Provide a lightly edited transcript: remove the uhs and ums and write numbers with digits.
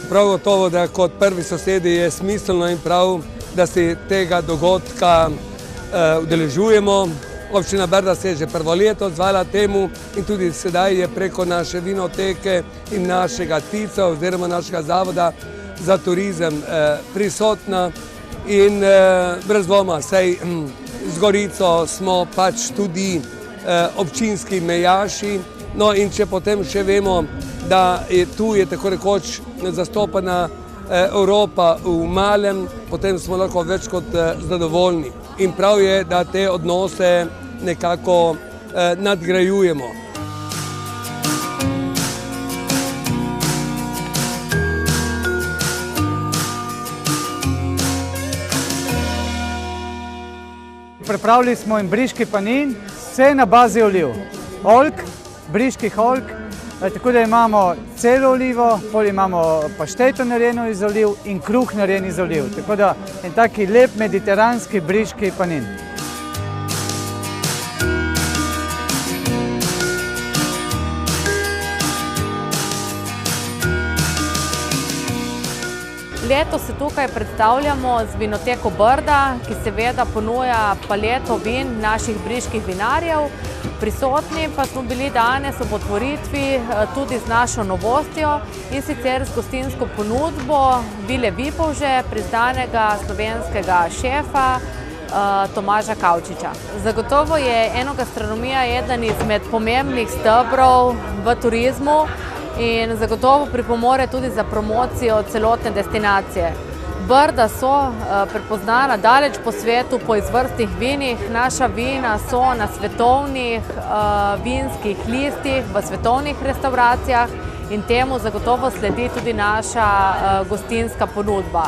prav gotovo, da kot prvi sosedi je smiselno in prav, da se tega dogodka udeležujemo. Občina Brda se je že prvo leto odzvala temu in tudi sedaj je preko naše vinoteke in našega TIC-a oziroma našega Zavoda za turizem prisotna in brez dvoma, saj z Gorico smo pač tudi občinski mejaši, no in če potem še vemo, da tu je tako rekoč zastopana Evropa v malem, potem smo lahko več kot zadovoljni. In prav je, da te odnose nekako nadgrajujemo. Pripravili smo in briški panin, vse na bazi oliv. Oljk, briških oljk, tako da imamo celo olivo, potem imamo pašteto narejeno iz oliv in kruh narejen iz oliv. Tako da en taki lep mediteranski briški panin. Letos se tukaj predstavljamo z vinoteko Brda, ki seveda ponuja paleto vin naših briških vinarjev. Prisotni pa smo bili danes ob otvoritvi tudi z našo novostjo in sicer z gostinsko ponudbo Vile Vipavže, priznanega slovenskega šefa Tomaža Kavčiča. Zagotovo je enogastronomija eden izmed pomembnih stebrov v turizmu in zagotovo pripomore tudi za promocijo celotne destinacije. Brda so prepoznana daleč po svetu po izvrstnih vinih. Naša vina so na svetovnih vinskih listih, v svetovnih restauracijah in temu zagotovo sledi tudi naša gostinska ponudba.